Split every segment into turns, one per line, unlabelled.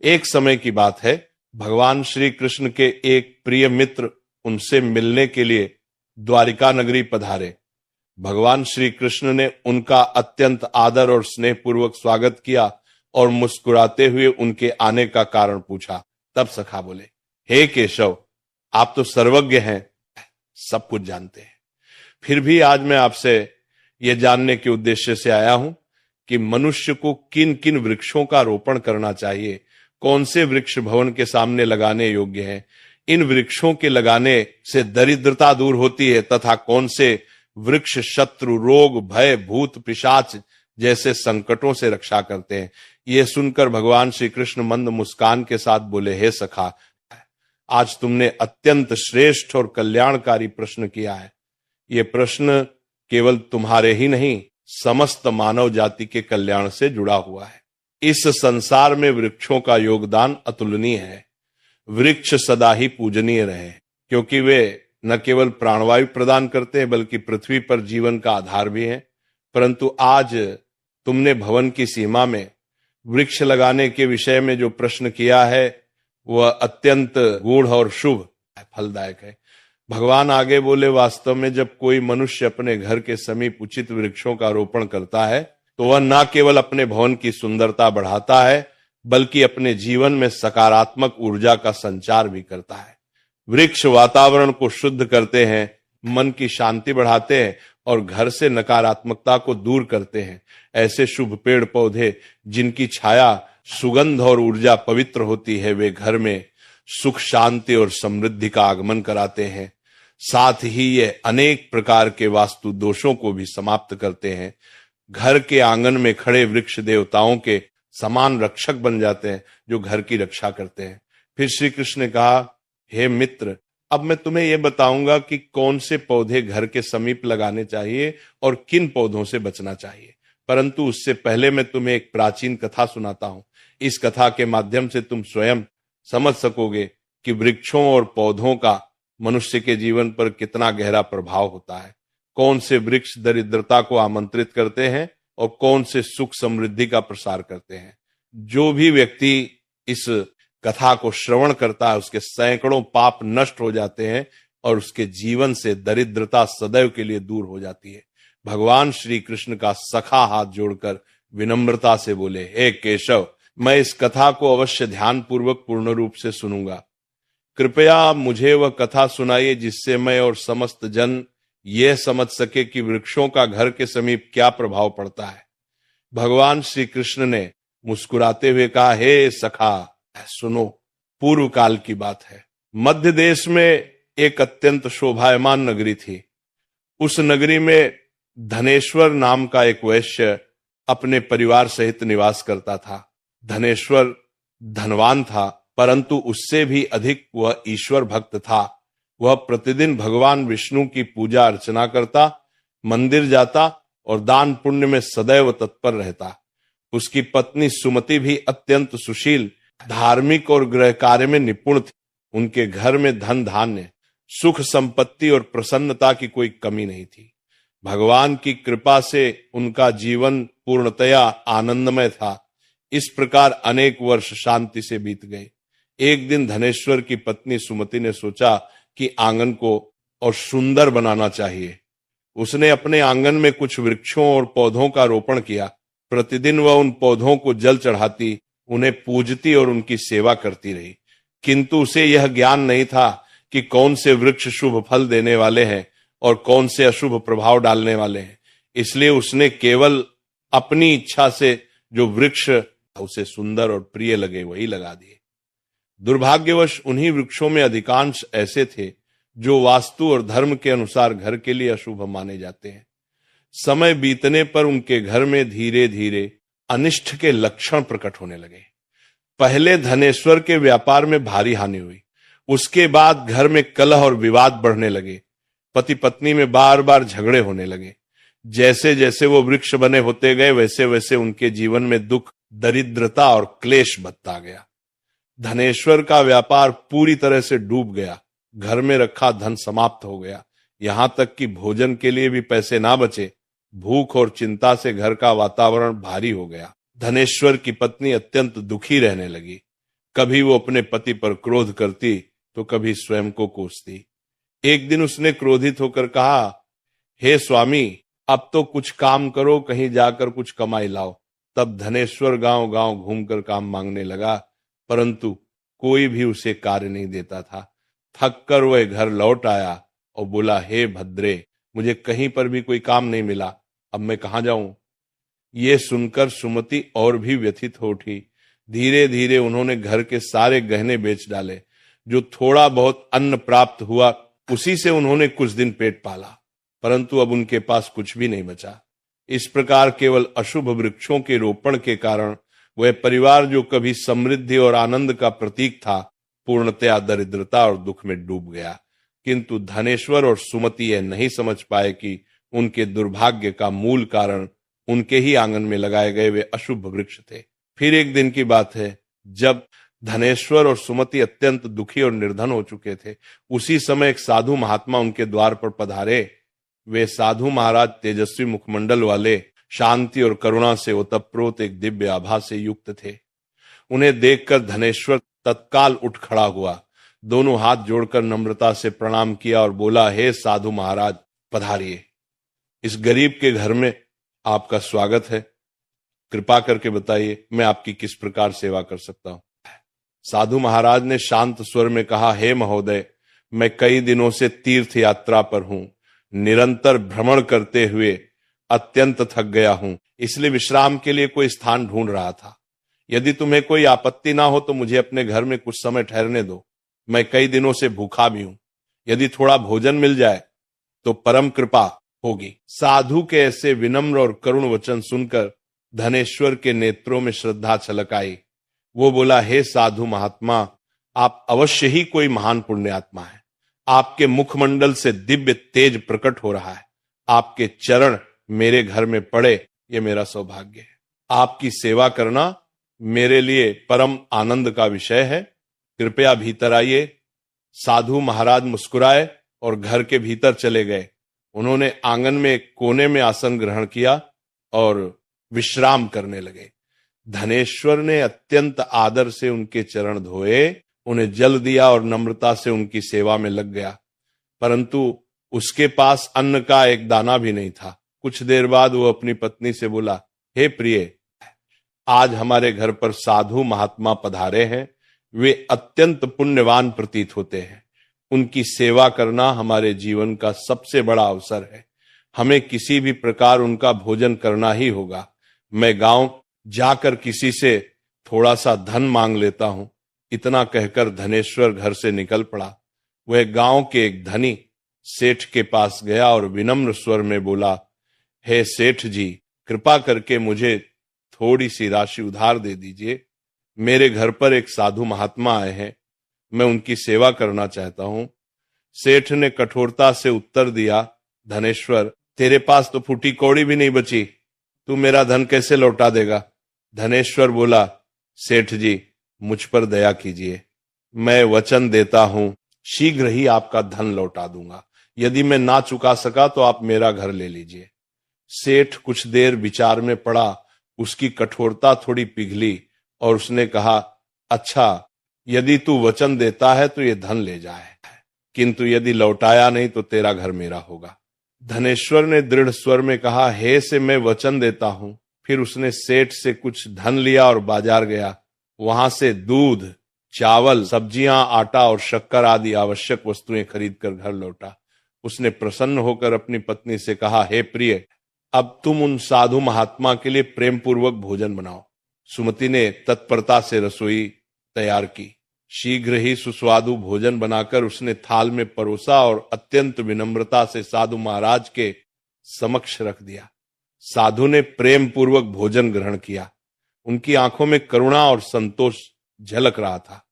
एक समय की बात है, भगवान श्री कृष्ण के एक प्रिय मित्र उनसे मिलने के लिए द्वारिका नगरी पधारे। भगवान श्री कृष्ण ने उनका अत्यंत आदर और स्नेह पूर्वक स्वागत किया और मुस्कुराते हुए उनके आने का कारण पूछा। तब सखा बोले, हे केशव, आप तो सर्वज्ञ हैं, सब कुछ जानते हैं। फिर भी आज मैं आपसे यह जानने के उद्देश्य से आया हूं कि मनुष्य को किन किन वृक्षों का रोपण करना चाहिए, कौन से वृक्ष भवन के सामने लगाने योग्य हैं, इन वृक्षों के लगाने से दरिद्रता दूर होती है तथा कौन से वृक्ष शत्रु, रोग, भय, भूत, पिशाच जैसे संकटों से रक्षा करते हैं। यह सुनकर भगवान श्री कृष्ण मंद मुस्कान के साथ बोले, हे सखा, आज तुमने अत्यंत श्रेष्ठ और कल्याणकारी प्रश्न किया है। यह प्रश्न केवल तुम्हारे ही नहीं, समस्त मानव जाति के कल्याण से जुड़ा हुआ है। इस संसार में वृक्षों का योगदान अतुलनीय है। वृक्ष सदा ही पूजनीय रहे, क्योंकि वे न केवल प्राणवायु प्रदान करते हैं बल्कि पृथ्वी पर जीवन का आधार भी हैं। परंतु आज तुमने भवन की सीमा में वृक्ष लगाने के विषय में जो प्रश्न किया है वह अत्यंत गूढ़ और शुभ फलदायक है। भगवान आगे बोले, वास्तव में जब कोई मनुष्य अपने घर के समीप उचित वृक्षों का रोपण करता है तो वह न केवल अपने भवन की सुंदरता बढ़ाता है बल्कि अपने जीवन में सकारात्मक ऊर्जा का संचार भी करता है। वृक्ष वातावरण को शुद्ध करते हैं, मन की शांति बढ़ाते हैं और घर से नकारात्मकता को दूर करते हैं। ऐसे शुभ पेड़ पौधे जिनकी छाया, सुगंध और ऊर्जा पवित्र होती है, वे घर में सुख, शांति और समृद्धि का आगमन कराते हैं। साथ ही ये अनेक प्रकार के वास्तु दोषों को भी समाप्त करते हैं। घर के आंगन में खड़े वृक्ष देवताओं के समान रक्षक बन जाते हैं जो घर की रक्षा करते हैं। फिर श्री कृष्ण ने कहा, हे मित्र, अब मैं तुम्हें यह बताऊंगा कि कौन से पौधे घर के समीप लगाने चाहिए और किन पौधों से बचना चाहिए। परंतु उससे पहले मैं तुम्हें एक प्राचीन कथा सुनाता हूं। इस कथा के माध्यम से तुम स्वयं समझ सकोगे कि वृक्षों और पौधों का मनुष्य के जीवन पर कितना गहरा प्रभाव होता है। कौन से वृक्ष दरिद्रता को आमंत्रित करते हैं और कौन से सुख समृद्धि का प्रसार करते हैं। जो भी व्यक्ति इस कथा को श्रवण करता है उसके सैकड़ों पाप नष्ट हो जाते हैं और उसके जीवन से दरिद्रता सदैव के लिए दूर हो जाती है। भगवान श्री कृष्ण का सखा हाथ जोड़कर विनम्रता से बोले, हे केशव, मैं इस कथा को अवश्य ध्यान पूर्वक पूर्ण रूप से सुनूंगा। कृपया मुझे वह कथा सुनाइए जिससे मैं और समस्त जन यह समझ सके कि वृक्षों का घर के समीप क्या प्रभाव पड़ता है। भगवान श्री कृष्ण ने मुस्कुराते हुए कहा, हे सखा, सुनो, पूर्व काल की बात है। मध्य देश में एक अत्यंत शोभायमान नगरी थी। उस नगरी में धनेश्वर नाम का एक वैश्य अपने परिवार सहित निवास करता था। धनेश्वर धनवान था, परंतु उससे भी अधिक वह ईश्वर भक्त था। वह प्रतिदिन भगवान विष्णु की पूजा अर्चना करता, मंदिर जाता और दान पुण्य में सदैव तत्पर रहता। उसकी पत्नी सुमति भी अत्यंत सुशील, धार्मिक और गृह कार्य में निपुण थी। उनके घर में धन धान्य, सुख संपत्ति और प्रसन्नता की कोई कमी नहीं थी। भगवान की कृपा से उनका जीवन पूर्णतया आनंदमय था। इस प्रकार अनेक वर्ष शांति से बीत गए। एक दिन धनेश्वर की पत्नी सुमति ने सोचा कि आंगन को और सुंदर बनाना चाहिए। उसने अपने आंगन में कुछ वृक्षों और पौधों का रोपण किया। प्रतिदिन वह उन पौधों को जल चढ़ाती, उन्हें पूजती और उनकी सेवा करती रही। किंतु उसे यह ज्ञान नहीं था कि कौन से वृक्ष शुभ फल देने वाले हैं और कौन से अशुभ प्रभाव डालने वाले हैं। इसलिए उसने केवल अपनी इच्छा से जो वृक्ष उसे सुंदर और प्रिय लगे वही लगा दिए। दुर्भाग्यवश उन्हीं वृक्षों में अधिकांश ऐसे थे जो वास्तु और धर्म के अनुसार घर के लिए अशुभ माने जाते हैं। समय बीतने पर उनके घर में धीरे धीरे अनिष्ट के लक्षण प्रकट होने लगे। पहले धनेश्वर के व्यापार में भारी हानि हुई। उसके बाद घर में कलह और विवाद बढ़ने लगे। पति पत्नी में बार बार झगड़े होने लगे। जैसे जैसे वो वृक्ष बने होते गए वैसे वैसे उनके जीवन में दुख, दरिद्रता और क्लेश बढ़ता गया। धनेश्वर का व्यापार पूरी तरह से डूब गया। घर में रखा धन समाप्त हो गया। यहां तक कि भोजन के लिए भी पैसे ना बचे। भूख और चिंता से घर का वातावरण भारी हो गया। धनेश्वर की पत्नी अत्यंत दुखी रहने लगी। कभी वो अपने पति पर क्रोध करती तो कभी स्वयं को कोसती। एक दिन उसने क्रोधित होकर कहा, हे स्वामी, अब तो कुछ काम करो, कहीं जाकर कुछ कमाई लाओ। तब धनेश्वर गांव गांव घूमकर काम मांगने लगा, परंतु कोई भी उसे कार्य नहीं देता था। थक कर वह घर लौट आया और बोला, हे भद्रे, मुझे कहीं पर भी कोई काम नहीं मिला, अब मैं कहां जाऊं। ये सुनकर सुमति और भी व्यथित हो उठी। धीरे धीरे उन्होंने घर के सारे गहने बेच डाले। जो थोड़ा बहुत अन्न प्राप्त हुआ उसी से उन्होंने कुछ दिन पेट पाला, परंतु अब उनके पास कुछ भी नहीं बचा। इस प्रकार केवल अशुभ वृक्षों के रोपण के कारण वह परिवार जो कभी समृद्धि और आनंद का प्रतीक था, पूर्णतया दरिद्रता और दुख में डूब गया। किंतु धनेश्वर और सुमति यह नहीं समझ पाए कि उनके दुर्भाग्य का मूल कारण उनके ही आंगन में लगाए गए वे अशुभ वृक्ष थे। फिर एक दिन की बात है, जब धनेश्वर और सुमति अत्यंत दुखी और निर्धन हो चुके थे, उसी समय एक साधु महात्मा उनके द्वार पर पधारे। वे साधु महाराज तेजस्वी मुखमंडल वाले, शांति और करुणा से ओतप्रोत एक दिव्य आभा से युक्त थे। उन्हें देखकर धनेश्वर तत्काल उठ खड़ा हुआ, दोनों हाथ जोड़कर नम्रता से प्रणाम किया और बोला, हे साधु महाराज, पधारिए। इस गरीब के घर में आपका स्वागत है। कृपा करके बताइए मैं आपकी किस प्रकार सेवा कर सकता हूं। साधु महाराज ने शांत स्वर में कहा, हे महोदय, मैं कई दिनों से तीर्थ यात्रा पर हूं। निरंतर भ्रमण करते हुए अत्यंत थक गया हूं, इसलिए विश्राम के लिए कोई स्थान ढूंढ रहा था। यदि तुम्हें कोई आपत्ति ना हो तो मुझे अपने घर में कुछ समय ठहरने दो। मैं कई दिनों से भूखा भी हूं। यदि थोड़ा भोजन मिल जाए तो परम कृपा होगी। साधु के ऐसे विनम्र और करुण वचन सुनकर धनेश्वर के नेत्रों में श्रद्धा छलक आई। वो बोला, हे साधु महात्मा, आप अवश्य ही कोई महान पुण्यात्मा है। आपके मुखमंडल से दिव्य तेज प्रकट हो रहा है। आपके चरण मेरे घर में पड़े, ये मेरा सौभाग्य है। आपकी सेवा करना मेरे लिए परम आनंद का विषय है। कृपया भीतर आइए। साधु महाराज मुस्कुराए और घर के भीतर चले गए। उन्होंने आंगन में एक कोने में आसन ग्रहण किया और विश्राम करने लगे। धनेश्वर ने अत्यंत आदर से उनके चरण धोए, उन्हें जल दिया और नम्रता से उनकी सेवा में लग गया, परंतु उसके पास अन्न का एक दाना भी नहीं था। कुछ देर बाद वो अपनी पत्नी से बोला, हे प्रिय, आज हमारे घर पर साधु महात्मा पधारे हैं। वे अत्यंत पुण्यवान प्रतीत होते हैं। उनकी सेवा करना हमारे जीवन का सबसे बड़ा अवसर है। हमें किसी भी प्रकार उनका भोजन करना ही होगा। मैं गांव जाकर किसी से थोड़ा सा धन मांग लेता हूं। इतना कहकर धनेश्वर घर से निकल पड़ा। वह गांव के एक धनी सेठ के पास गया और विनम्र स्वर में बोला, हे सेठ जी, कृपा करके मुझे थोड़ी सी राशि उधार दे दीजिए। मेरे घर पर एक साधु महात्मा आए हैं, मैं उनकी सेवा करना चाहता हूं। सेठ ने कठोरता से उत्तर दिया, धनेश्वर, तेरे पास तो फूटी कौड़ी भी नहीं बची, तू मेरा धन कैसे लौटा देगा। धनेश्वर बोला, सेठ जी, मुझ पर दया कीजिए। मैं वचन देता हूं शीघ्र ही आपका धन लौटा दूंगा। यदि मैं ना चुका सका तो आप मेरा घर ले लीजिए। सेठ कुछ देर विचार में पड़ा। उसकी कठोरता थोड़ी पिघली और उसने कहा, अच्छा, यदि तू वचन देता है तो ये धन ले जाए, किंतु यदि लौटाया नहीं तो तेरा घर मेरा होगा। धनेश्वर ने दृढ़ स्वर में कहा, हे से मैं वचन देता हूं। फिर उसने सेठ से कुछ धन लिया और बाजार गया। वहां से दूध, चावल, सब्जियां, आटा और शक्कर आदि आवश्यक वस्तुएं खरीदकर घर लौटा। उसने प्रसन्न होकर अपनी पत्नी से कहा, हे प्रिय, अब तुम उन साधु महात्मा के लिए प्रेम पूर्वक भोजन बनाओ। सुमति ने तत्परता से रसोई तैयार की। शीघ्र ही सुस्वादु भोजन बनाकर उसने थाल में परोसा और अत्यंत विनम्रता से साधु महाराज के समक्ष रख दिया। साधु ने प्रेम पूर्वक भोजन ग्रहण किया। उनकी आंखों में करुणा और संतोष झलक रहा था।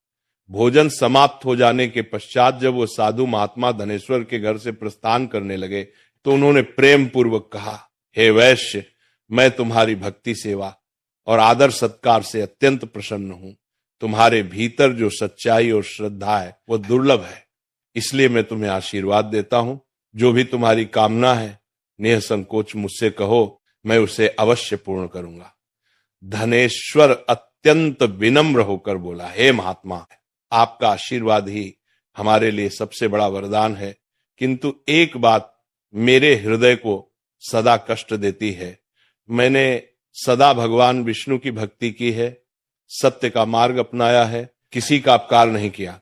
भोजन समाप्त हो जाने के पश्चात जब वो साधु महात्मा धनेश्वर के घर से प्रस्थान करने लगे तो उन्होंने प्रेम पूर्वक कहा, हे वैश्य, मैं तुम्हारी भक्ति सेवा और आदर सत्कार से अत्यंत प्रसन्न हूं। तुम्हारे भीतर जो सच्चाई और श्रद्धा है वो दुर्लभ है, इसलिए मैं तुम्हें आशीर्वाद देता हूं। जो भी तुम्हारी कामना है निःसंकोच मुझसे कहो, मैं उसे अवश्य पूर्ण करूंगा। धनेश्वर अत्यंत विनम्र होकर बोला, हे महात्मा, आपका आशीर्वाद ही हमारे लिए सबसे बड़ा वरदान है, किंतु एक बात मेरे हृदय को सदा कष्ट देती है। मैंने सदा भगवान विष्णु की भक्ति की है, सत्य का मार्ग अपनाया है, किसी का अपकार नहीं किया,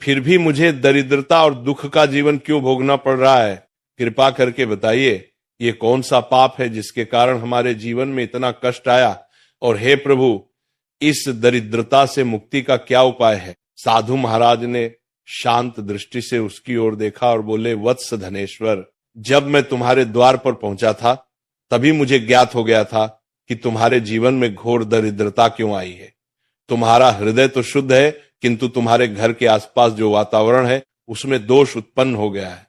फिर भी मुझे दरिद्रता और दुख का जीवन क्यों भोगना पड़ रहा है? कृपा करके बताइए, ये कौन सा पाप है जिसके कारण हमारे जीवन में इतना कष्ट आया? और हे प्रभु, इस दरिद्रता से मुक्ति का क्या उपाय है? साधु महाराज ने शांत दृष्टि से उसकी ओर देखा और बोले, वत्स धनेश्वर, जब मैं तुम्हारे द्वार पर पहुंचा था तभी मुझे ज्ञात हो गया था कि तुम्हारे जीवन में घोर दरिद्रता क्यों आई है। तुम्हारा हृदय तो शुद्ध है, किंतु तुम्हारे घर के आसपास जो वातावरण है उसमें दोष उत्पन्न हो गया है।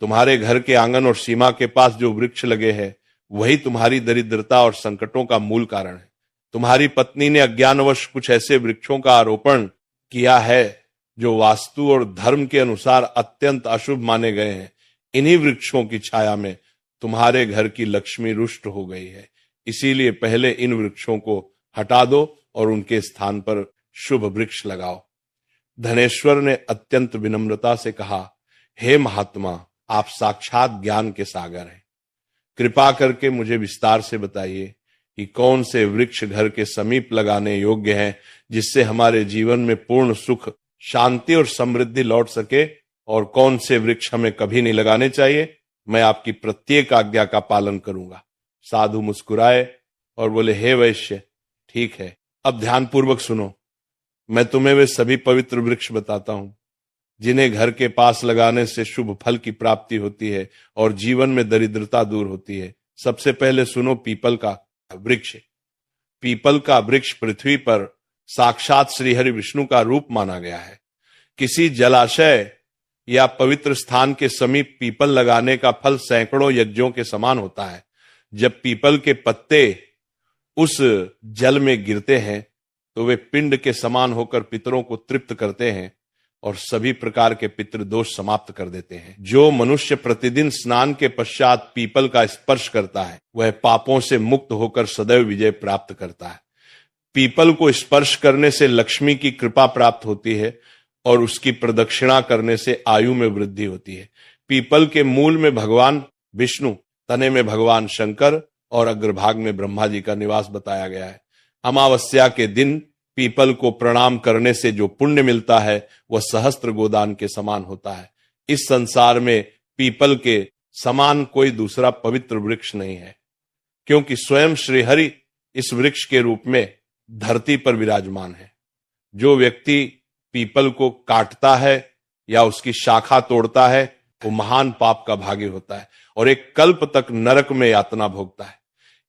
तुम्हारे घर के आंगन और सीमा के पास जो वृक्ष लगे हैं वही तुम्हारी दरिद्रता और संकटों का मूल कारण है। तुम्हारी पत्नी ने अज्ञानवश कुछ ऐसे वृक्षों का आरोपण किया है जो वास्तु और धर्म के अनुसार अत्यंत अशुभ माने गए हैं। इन्हीं वृक्षों की छाया में तुम्हारे घर की लक्ष्मी रुष्ट हो गई है, इसीलिए पहले इन वृक्षों को हटा दो और उनके स्थान पर शुभ वृक्ष लगाओ। धनेश्वर ने अत्यंत विनम्रता से कहा, हे महात्मा, आप साक्षात ज्ञान के सागर हैं, कृपा करके मुझे विस्तार से बताइए कि कौन से वृक्ष घर के समीप लगाने योग्य हैं जिससे हमारे जीवन में पूर्ण सुख, शांति और समृद्धि लौट सके, और कौन से वृक्ष हमें कभी नहीं लगाने चाहिए। मैं आपकी प्रत्येक आज्ञा का पालन करूंगा। साधु मुस्कुराए और बोले, हे वैश्य, ठीक है, अब ध्यानपूर्वक सुनो। मैं तुम्हें वे सभी पवित्र वृक्ष बताता हूं जिन्हें घर के पास लगाने से शुभ फल की प्राप्ति होती है और जीवन में दरिद्रता दूर होती है। सबसे पहले सुनो पीपल का वृक्ष। पीपल का वृक्ष पृथ्वी पर साक्षात श्री हरि विष्णु का रूप माना गया है। किसी जलाशय या पवित्र स्थान के समीप पीपल लगाने का फल सैकड़ों यज्ञों के समान होता है। जब पीपल के पत्ते उस जल में गिरते हैं तो वे पिंड के समान होकर पितरों को तृप्त करते हैं और सभी प्रकार के पितृ दोष समाप्त कर देते हैं। जो मनुष्य प्रतिदिन स्नान के पश्चात पीपल का स्पर्श करता है वह पापों से मुक्त होकर सदैव विजय प्राप्त करता है। पीपल को स्पर्श करने से लक्ष्मी की कृपा प्राप्त होती है और उसकी प्रदक्षिणा करने से आयु में वृद्धि होती है। पीपल के मूल में भगवान विष्णु, तने में भगवान शंकर और अग्रभाग में ब्रह्मा जी का निवास बताया गया है। अमावस्या के दिन पीपल को प्रणाम करने से जो पुण्य मिलता है वह सहस्त्र गोदान के समान होता है। इस संसार में पीपल के समान कोई दूसरा पवित्र वृक्ष नहीं है, क्योंकि स्वयं श्री हरि इस वृक्ष के रूप में धरती पर विराजमान है। जो व्यक्ति पीपल को काटता है या उसकी शाखा तोड़ता है वो महान पाप का भागी होता है और एक कल्प तक नरक में यातना भोगता है।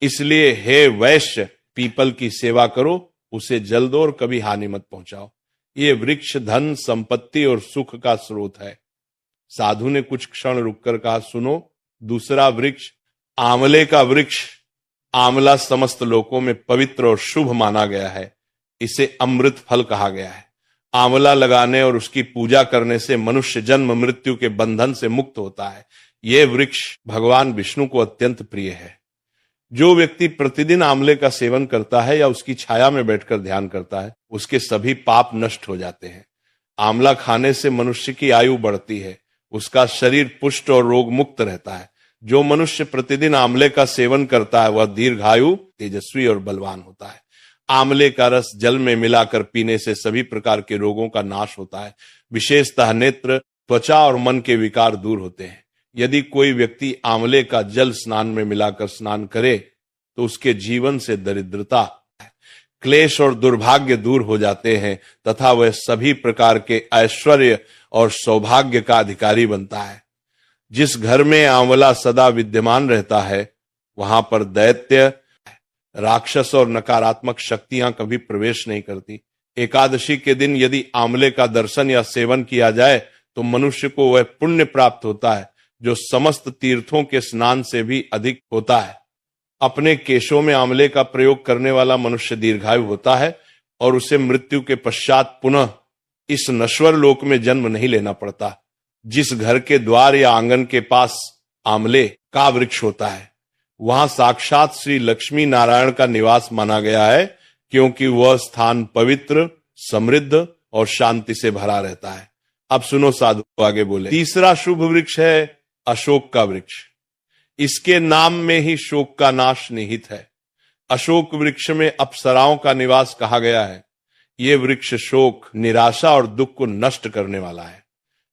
इसलिए हे वैश्य, पीपल की सेवा करो, उसे जल दो और कभी हानि मत पहुंचाओ। ये वृक्ष धन, संपत्ति और सुख का स्रोत है। साधु ने कुछ क्षण रुककर कहा, सुनो दूसरा वृक्ष, आंवले का वृक्ष। आंवला समस्त लोकों में पवित्र और शुभ माना गया है। इसे अमृत फल कहा गया है। आंवला लगाने और उसकी पूजा करने से मनुष्य जन्म मृत्यु के बंधन से मुक्त होता है। यह वृक्ष भगवान विष्णु को अत्यंत प्रिय है। जो व्यक्ति प्रतिदिन आंवले का सेवन करता है या उसकी छाया में बैठकर ध्यान करता है उसके सभी पाप नष्ट हो जाते हैं। आंवला खाने से मनुष्य की आयु बढ़ती है, उसका शरीर पुष्ट और रोग मुक्त रहता है। जो मनुष्य प्रतिदिन आंवले का सेवन करता है वह दीर्घायु, तेजस्वी और बलवान होता है। आंवले का रस जल में मिलाकर पीने से सभी प्रकार के रोगों का नाश होता है। विशेषतः नेत्र, त्वचा और मन के विकार दूर होते हैं। यदि कोई व्यक्ति आंवले का जल स्नान में मिलाकर स्नान करे तो उसके जीवन से दरिद्रता, क्लेश और दुर्भाग्य दूर हो जाते हैं तथा वह सभी प्रकार के ऐश्वर्य और सौभाग्य का अधिकारी बनता है। जिस घर में आंवला सदा विद्यमान रहता है वहां पर दैत्य, राक्षस और नकारात्मक शक्तियां कभी प्रवेश नहीं करती। एकादशी के दिन यदि आंवले का दर्शन या सेवन किया जाए तो मनुष्य को वह पुण्य प्राप्त होता है जो समस्त तीर्थों के स्नान से भी अधिक होता है। अपने केशों में आंवले का प्रयोग करने वाला मनुष्य दीर्घायु होता है और उसे मृत्यु के पश्चात पुनः इस नश्वर लोक में जन्म नहीं लेना पड़ता। जिस घर के द्वार या आंगन के पास आंवले का वृक्ष होता है वहां साक्षात श्री लक्ष्मी नारायण का निवास माना गया है। क्योंकि वह स्थान पवित्र, समृद्ध और शांति से भरा रहता है। अब सुनो साधु आगे बोले। तीसरा शुभ वृक्ष है अशोक का वृक्ष। इसके नाम में ही शोक का नाश निहित है। अशोक वृक्ष में अप्सराओं का निवास कहा गया है। यह वृक्ष शोक, निराशा और दुख को नष्ट करने वाला है।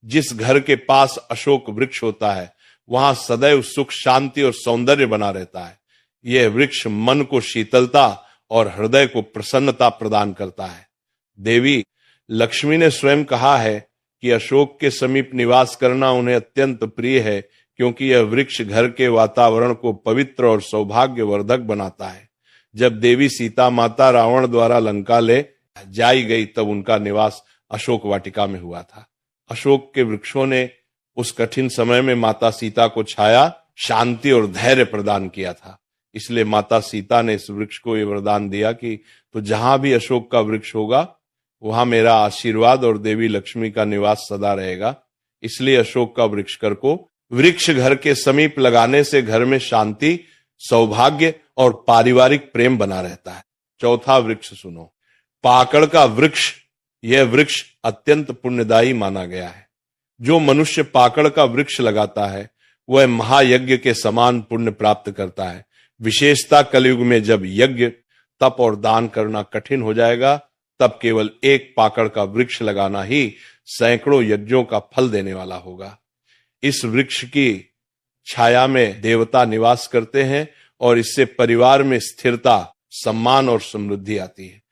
जिस घर के पास अशोक वृक्ष होता है वहां सदैव सुख, शांति और सौंदर्य बना रहता है। यह वृक्ष मन को शीतलता और हृदय को प्रसन्नता प्रदान करता है। देवी लक्ष्मी ने स्वयं कहा है कि अशोक के समीप निवास करना उन्हें अत्यंत प्रिय है, क्योंकि यह वृक्ष घर के वातावरण को पवित्र और सौभाग्यवर्धक बनाता है। जब देवी सीता माता रावण द्वारा लंका ले जाई गई तब उनका निवास अशोक वाटिका में हुआ था। अशोक के वृक्षों ने उस कठिन समय में माता सीता को छाया, शांति और धैर्य प्रदान किया था। इसलिए माता सीता ने इस वृक्ष को यह वरदान दिया कि तो जहां भी अशोक का वृक्ष होगा वहां मेरा आशीर्वाद और देवी लक्ष्मी का निवास सदा रहेगा। इसलिए अशोक का वृक्ष घर के समीप लगाने से घर में शांति, सौभाग्य और पारिवारिक प्रेम बना रहता है। चौथा वृक्ष सुनो, पाकड़ का वृक्ष। यह वृक्ष अत्यंत पुण्यदायी माना गया है। जो मनुष्य पाकड़ का वृक्ष लगाता है वह महायज्ञ के समान पुण्य प्राप्त करता है। विशेषता कलयुग में जब यज्ञ, तप और दान करना कठिन हो जाएगा तब केवल एक पाकड़ का वृक्ष लगाना ही सैकड़ों यज्ञों का फल देने वाला होगा। इस वृक्ष की छाया में देवता निवास करते हैं और इससे परिवार में स्थिरता, सम्मान और समृद्धि आती है।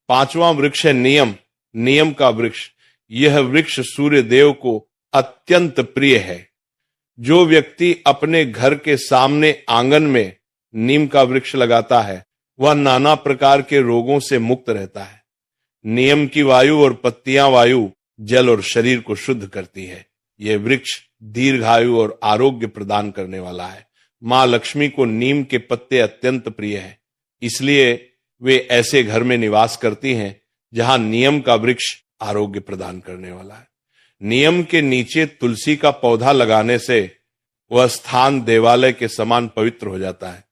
पांचवां वृक्ष है नियम। नियम का वृक्ष। यह वृक्ष सूर्य देव को अत्यंत प्रिय है। जो व्यक्ति अपने घर के सामने आंगन में नीम का वृक्ष लगाता है वह नाना प्रकार के रोगों से मुक्त रहता है। नियम की वायु और पत्तियां वायु, जल और शरीर को शुद्ध करती है। यह वृक्ष दीर्घायु और आरोग्य प्रदान करने वाला है। मां लक्ष्मी को नीम के पत्ते अत्यंत प्रिय है, इसलिए वे ऐसे घर में निवास करती हैं जहां नियम का वृक्ष आरोग्य प्रदान करने वाला है। नियम के नीचे तुलसी का पौधा लगाने से वह स्थान देवालय के समान पवित्र हो जाता है।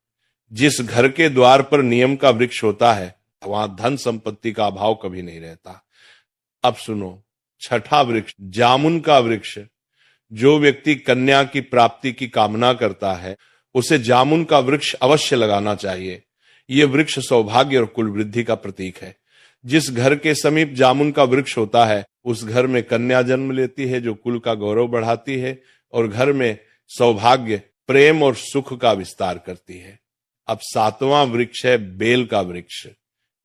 जिस घर के द्वार पर नियम का वृक्ष होता है वहां धन संपत्ति का अभाव कभी नहीं रहता। अब सुनो, छठा वृक्ष जामुन का वृक्ष। जो व्यक्ति कन्या की प्राप्ति की कामना करता है उसे जामुन का वृक्ष अवश्य लगाना चाहिए। यह वृक्ष सौभाग्य और कुल वृद्धि का प्रतीक है। जिस घर के समीप जामुन का वृक्ष होता है उस घर में कन्या जन्म लेती है जो कुल का गौरव बढ़ाती है और घर में सौभाग्य, प्रेम और सुख का विस्तार करती है। अब सातवां वृक्ष है बेल का वृक्ष।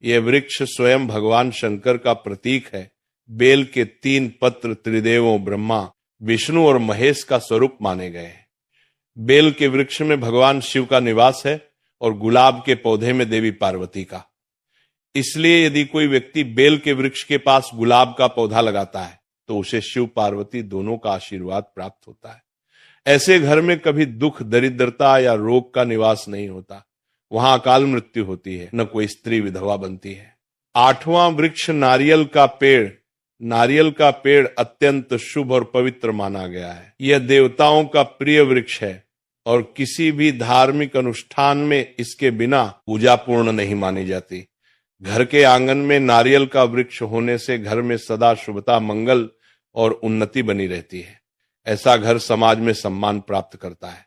यह वृक्ष स्वयं भगवान शंकर का प्रतीक है। बेल के 3 पत्र त्रिदेवों ब्रह्मा, विष्णु और महेश का स्वरूप माने गए हैं। बेल के वृक्ष में भगवान शिव का निवास है और गुलाब के पौधे में देवी पार्वती का। इसलिए यदि कोई व्यक्ति बेल के वृक्ष के पास गुलाब का पौधा लगाता है तो उसे शिव पार्वती दोनों का आशीर्वाद प्राप्त होता है। ऐसे घर में कभी दुख, दरिद्रता या रोग का निवास नहीं होता। वहां अकाल मृत्यु होती है, न कोई स्त्री विधवा बनती है। आठवां वृक्ष नारियल का पेड़। नारियल का पेड़ अत्यंत शुभ और पवित्र माना गया है। यह देवताओं का प्रिय वृक्ष है और किसी भी धार्मिक अनुष्ठान में इसके बिना पूजा पूर्ण नहीं मानी जाती। घर के आंगन में नारियल का वृक्ष होने से घर में सदा शुभता, मंगल और उन्नति बनी रहती है। ऐसा घर समाज में सम्मान प्राप्त करता है,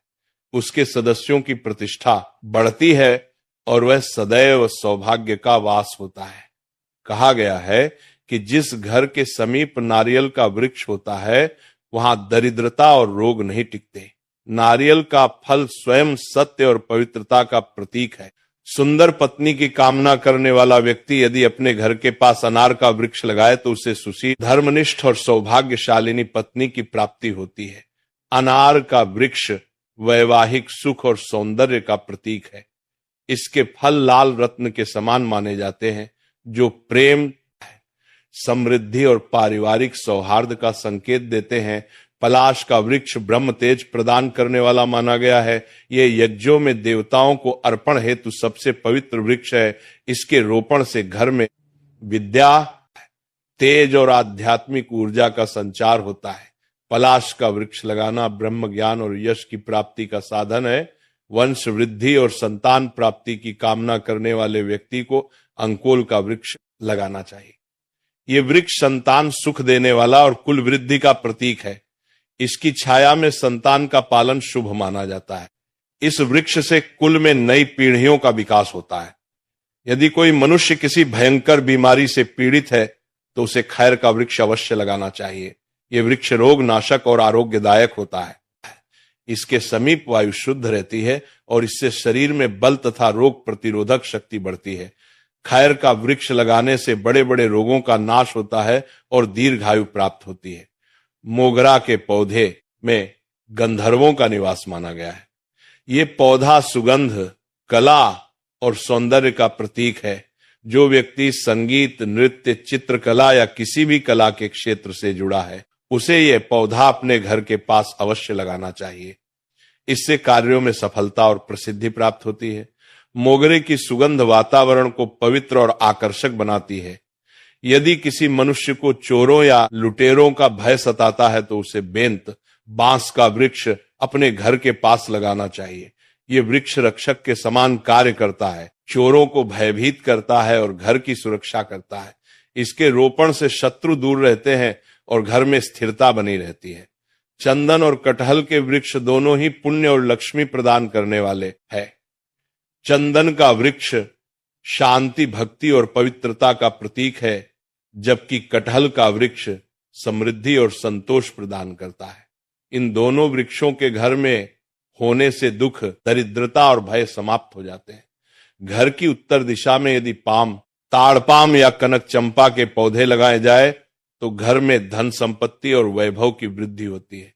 उसके सदस्यों की प्रतिष्ठा बढ़ती है और वह सदैव सौभाग्य का वास होता है। कहा गया है कि जिस घर के समीप नारियल का वृक्ष होता है वहां दरिद्रता और रोग नहीं टिकते। नारियल का फल स्वयं सत्य और पवित्रता का प्रतीक है। सुंदर पत्नी की कामना करने वाला व्यक्ति यदि अपने घर के पास अनार का वृक्ष लगाए तो उसे सुशील, धर्मनिष्ठ और सौभाग्यशालिनी पत्नी की प्राप्ति होती है। अनार का वृक्ष वैवाहिक सुख और सौंदर्य का प्रतीक है। इसके फल लाल रत्न के समान माने जाते हैं जो प्रेम, समृद्धि और पारिवारिक सौहार्द का संकेत देते हैं। पलाश का वृक्ष ब्रह्म तेज प्रदान करने वाला माना गया है। यह यज्ञों में देवताओं को अर्पण हेतु सबसे पवित्र वृक्ष है। इसके रोपण से घर में विद्या, तेज और आध्यात्मिक ऊर्जा का संचार होता है। पलाश का वृक्ष लगाना ब्रह्म ज्ञान और यश की प्राप्ति का साधन है वंश वृद्धि और संतान प्राप्ति की कामना करने वाले व्यक्ति को अंकोल का वृक्ष लगाना चाहिए। ये वृक्ष संतान सुख देने वाला और कुल वृद्धि का प्रतीक है। इसकी छाया में संतान का पालन शुभ माना जाता है। इस वृक्ष से कुल में नई पीढ़ियों का विकास होता है। यदि कोई मनुष्य किसी भयंकर बीमारी से पीड़ित है तो उसे खैर का वृक्ष अवश्य लगाना चाहिए। यह वृक्ष रोग नाशक और आरोग्यदायक होता है। इसके समीप वायु शुद्ध रहती है और इससे शरीर में बल तथा रोग प्रतिरोधक शक्ति बढ़ती है। खैर का वृक्ष लगाने से बड़े बड़े रोगों का नाश होता है और दीर्घायु प्राप्त होती है। मोगरा के पौधे में गंधर्वों का निवास माना गया है। ये पौधा सुगंध, कला और सौंदर्य का प्रतीक है। जो व्यक्ति संगीत, नृत्य, चित्रकला या किसी भी कला के क्षेत्र से जुड़ा है उसे यह पौधा अपने घर के पास अवश्य लगाना चाहिए। इससे कार्यों में सफलता और प्रसिद्धि प्राप्त होती है। मोगरे की सुगंध वातावरण को पवित्र और आकर्षक बनाती है। यदि किसी मनुष्य को चोरों या लुटेरों का भय सताता है तो उसे बेंत, बांस का वृक्ष अपने घर के पास लगाना चाहिए। ये वृक्ष रक्षक के समान कार्य करता है, चोरों को भयभीत करता है और घर की सुरक्षा करता है। इसके रोपण से शत्रु दूर रहते हैं और घर में स्थिरता बनी रहती है। चंदन और कटहल के वृक्ष दोनों ही पुण्य और लक्ष्मी प्रदान करने वाले हैं। चंदन का वृक्ष शांति, भक्ति और पवित्रता का प्रतीक है, जबकि कटहल का वृक्ष समृद्धि और संतोष प्रदान करता है। इन दोनों वृक्षों के घर में होने से दुख, दरिद्रता और भय समाप्त हो जाते हैं। घर की उत्तर दिशा में यदि पाम, ताड़पाम या कनक चंपा के पौधे लगाए जाए तो घर में धन संपत्ति और वैभव की वृद्धि होती है।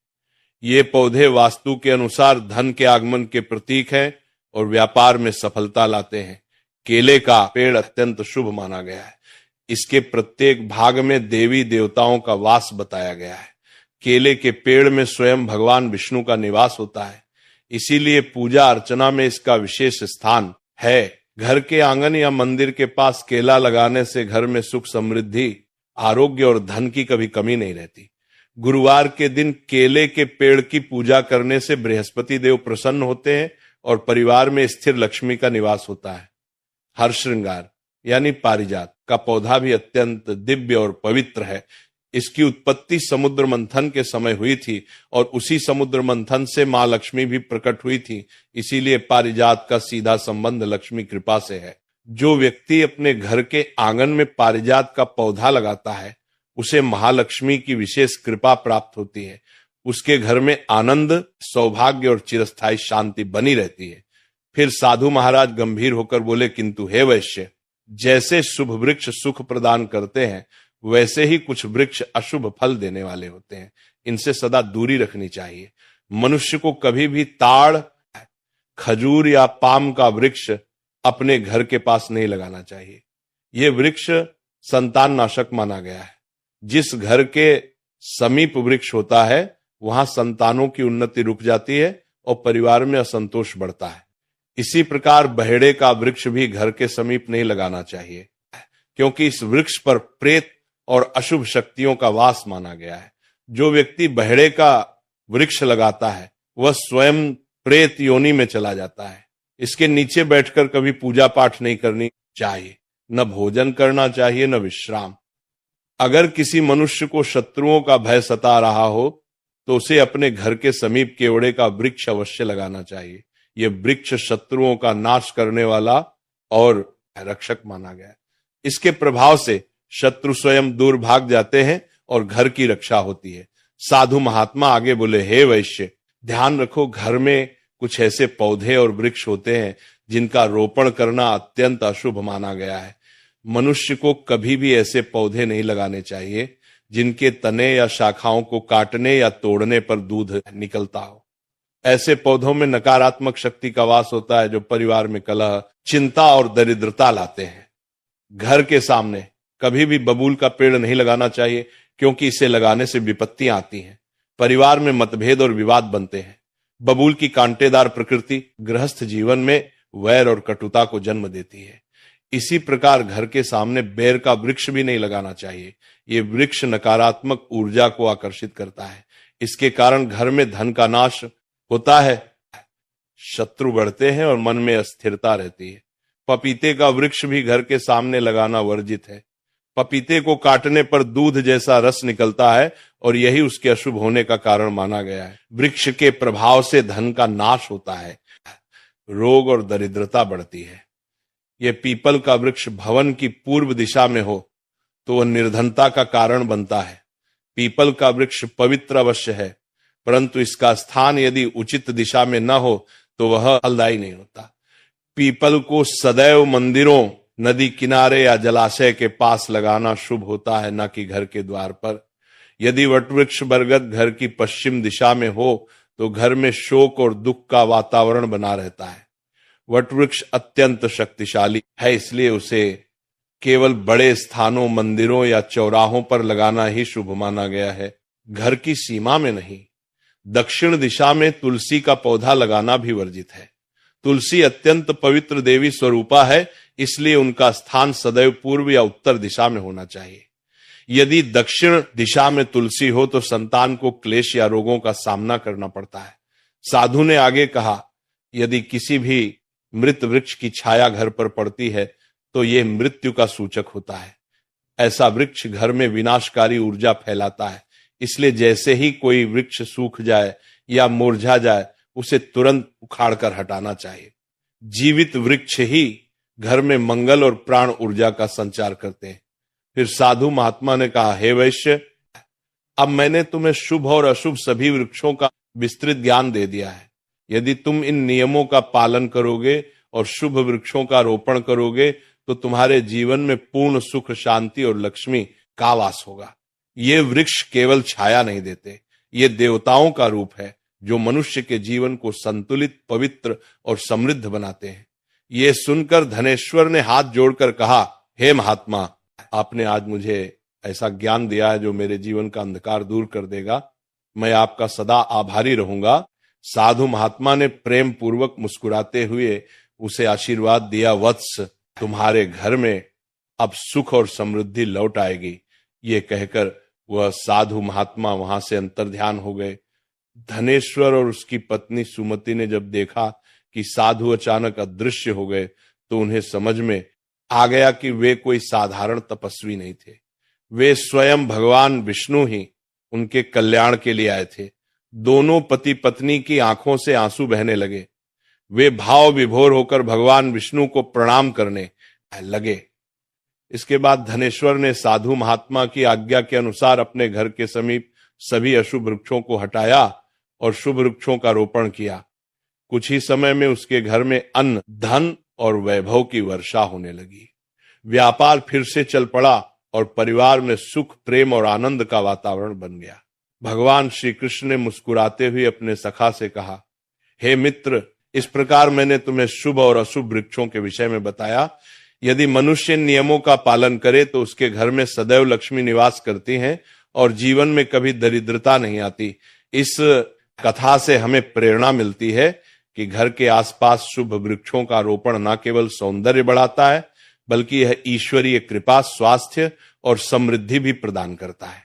ये पौधे वास्तु के अनुसार धन के आगमन के प्रतीक हैं और व्यापार में सफलता लाते हैं। केले का पेड़ अत्यंत शुभ माना गया है। इसके प्रत्येक भाग में देवी देवताओं का वास बताया गया है। केले के पेड़ में स्वयं भगवान विष्णु का निवास होता है, इसीलिए पूजा अर्चना में इसका विशेष स्थान है। घर के आंगन या मंदिर के पास केला लगाने से घर में सुख, समृद्धि, आरोग्य और धन की कभी कमी नहीं रहती। गुरुवार के दिन केले के पेड़ की पूजा करने से बृहस्पति देव प्रसन्न होते हैं और परिवार में स्थिर लक्ष्मी का निवास होता है। हरश्रृंगार यानी पारिजात का पौधा भी अत्यंत दिव्य और पवित्र है। इसकी उत्पत्ति समुद्र मंथन के समय हुई थी और उसी समुद्र मंथन से मां लक्ष्मी भी प्रकट हुई थी, इसीलिए पारिजात का सीधा संबंध लक्ष्मी कृपा से है। जो व्यक्ति अपने घर के आंगन में पारिजात का पौधा लगाता है उसे महालक्ष्मी की विशेष कृपा प्राप्त होती है। उसके घर में आनंद, सौभाग्य और चिरस्थायी शांति बनी रहती है। फिर साधु महाराज गंभीर होकर बोले, किंतु हे वैश्य, जैसे शुभ वृक्ष सुख प्रदान करते हैं वैसे ही कुछ वृक्ष अशुभ फल देने वाले होते हैं। इनसे सदा दूरी रखनी चाहिए। मनुष्य को कभी भी ताड़, खजूर या पाम का वृक्ष अपने घर के पास नहीं लगाना चाहिए। यह वृक्ष संतान नाशक माना गया है। जिस घर के समीप वृक्ष होता है वहां संतानों की उन्नति रुक जाती है और परिवार में असंतोष बढ़ता है। इसी प्रकार बहेड़े का वृक्ष भी घर के समीप नहीं लगाना चाहिए, क्योंकि इस वृक्ष पर प्रेत और अशुभ शक्तियों का वास माना गया है। जो व्यक्ति बहेड़े का वृक्ष लगाता है वह स्वयं प्रेत योनि में चला जाता है। इसके नीचे बैठकर कभी पूजा पाठ नहीं करनी चाहिए, न भोजन करना चाहिए, न विश्राम। अगर किसी मनुष्य को शत्रुओं का भय सता रहा हो तो उसे अपने घर के समीप केवड़े का वृक्ष अवश्य लगाना चाहिए। यह वृक्ष शत्रुओं का नाश करने वाला और रक्षक माना गया है। इसके प्रभाव से शत्रु स्वयं दूर भाग जाते हैं और घर की रक्षा होती है। साधु महात्मा आगे बोले, हे वैश्य, ध्यान रखो, घर में कुछ ऐसे पौधे और वृक्ष होते हैं जिनका रोपण करना अत्यंत अशुभ माना गया है। मनुष्य को कभी भी ऐसे पौधे नहीं लगाने चाहिए जिनके तने या शाखाओं को काटने या तोड़ने पर दूध निकलता हो। ऐसे पौधों में नकारात्मक शक्ति का वास होता है जो परिवार में कलह, चिंता और दरिद्रता लाते हैं। घर के सामने कभी भी बबूल का पेड़ नहीं लगाना चाहिए, क्योंकि इसे लगाने से विपत्तियां आती हैं, परिवार में मतभेद और विवाद बनते हैं। बबूल की कांटेदार प्रकृति गृहस्थ जीवन में वैर और कटुता को जन्म देती है। इसी प्रकार घर के सामने बेर का वृक्ष भी नहीं लगाना चाहिए। ये वृक्ष नकारात्मक ऊर्जा को आकर्षित करता है। इसके कारण घर में धन का नाश होता है, शत्रु बढ़ते हैं और मन में अस्थिरता रहती है। पपीते का वृक्ष भी घर के सामने लगाना वर्जित है। पपीते को काटने पर दूध जैसा रस निकलता है और यही उसके अशुभ होने का कारण माना गया है। वृक्ष के प्रभाव से धन का नाश होता है, रोग और दरिद्रता बढ़ती है। यह पीपल का वृक्ष भवन की पूर्व दिशा में हो तो वह निर्धनता का कारण बनता है। पीपल का वृक्ष पवित्र अवश्य है, परंतु इसका स्थान यदि उचित दिशा में न हो तो वह फलदायी नहीं होता। पीपल को सदैव मंदिरों, नदी किनारे या जलाशय के पास लगाना शुभ होता है, न कि घर के द्वार पर। यदि वटवृक्ष बरगद घर की पश्चिम दिशा में हो तो घर में शोक और दुख का वातावरण बना रहता है। वटवृक्ष अत्यंत शक्तिशाली है, इसलिए उसे केवल बड़े स्थानों, मंदिरों या चौराहों पर लगाना ही शुभ माना गया है, घर की सीमा में नहीं। दक्षिण दिशा में तुलसी का पौधा लगाना भी वर्जित है। तुलसी अत्यंत पवित्र देवी स्वरूपा है, इसलिए उनका स्थान सदैव पूर्व या उत्तर दिशा में होना चाहिए। यदि दक्षिण दिशा में तुलसी हो तो संतान को क्लेश या रोगों का सामना करना पड़ता है। साधु ने आगे कहा, यदि किसी भी मृत वृक्ष की छाया घर पर पड़ती है तो यह मृत्यु का सूचक होता है। ऐसा वृक्ष घर में विनाशकारी ऊर्जा फैलाता है, इसलिए जैसे ही कोई वृक्ष सूख जाए या मुरझा जाए उसे तुरंत उखाड़कर हटाना चाहिए। जीवित वृक्ष ही घर में मंगल और प्राण ऊर्जा का संचार करते हैं। फिर साधु महात्मा ने कहा, हे वैश्य, अब मैंने तुम्हें शुभ और अशुभ सभी वृक्षों का विस्तृत ज्ञान दे दिया है। यदि तुम इन नियमों का पालन करोगे और शुभ वृक्षों का रोपण करोगे तो तुम्हारे जीवन में पूर्ण सुख, शांति और लक्ष्मी का वास होगा। ये वृक्ष केवल छाया नहीं देते, ये देवताओं का रूप है जो मनुष्य के जीवन को संतुलित, पवित्र और समृद्ध बनाते हैं। ये सुनकर धनेश्वर ने हाथ जोड़कर कहा, हे महात्मा, आपने आज मुझे ऐसा ज्ञान दिया है जो मेरे जीवन का अंधकार दूर कर देगा। मैं आपका सदा आभारी रहूंगा। साधु महात्मा ने प्रेम पूर्वक मुस्कुराते हुए उसे आशीर्वाद दिया, वत्स, तुम्हारे घर में अब सुख और समृद्धि लौट आएगी। ये कहकर वह साधु महात्मा वहां से अंतर्ध्यान हो गए। धनेश्वर और उसकी पत्नी सुमति ने जब देखा कि साधु अचानक अदृश्य हो गए तो उन्हें समझ में आ गया कि वे कोई साधारण तपस्वी नहीं थे। वे स्वयं भगवान विष्णु ही उनके कल्याण के लिए आए थे। दोनों पति पत्नी की आंखों से आंसू बहने लगे। वे भाव विभोर होकर भगवान विष्णु को प्रणाम करने लगे। इसके बाद धनेश्वर ने साधु महात्मा की आज्ञा के अनुसार अपने घर के समीप सभी अशुभ वृक्षों को हटाया और शुभ वृक्षों का रोपण किया। कुछ ही समय में उसके घर में अन्न, धन और वैभव की वर्षा होने लगी। व्यापार फिर से चल पड़ा और परिवार में सुख, प्रेम और आनंद का वातावरण बन गया। भगवान श्री कृष्ण ने मुस्कुराते हुए अपने सखा से कहा, हे मित्र, इस प्रकार मैंने तुम्हें शुभ और अशुभ वृक्षों के विषय में बताया। यदि मनुष्य नियमों का पालन करे तो उसके घर में सदैव लक्ष्मी निवास करती है और जीवन में कभी दरिद्रता नहीं आती। इस कथा से हमें प्रेरणा मिलती है कि घर के आसपास शुभ वृक्षों का रोपण न केवल सौंदर्य बढ़ाता है बल्कि यह ईश्वरीय कृपा, स्वास्थ्य और समृद्धि भी प्रदान करता है।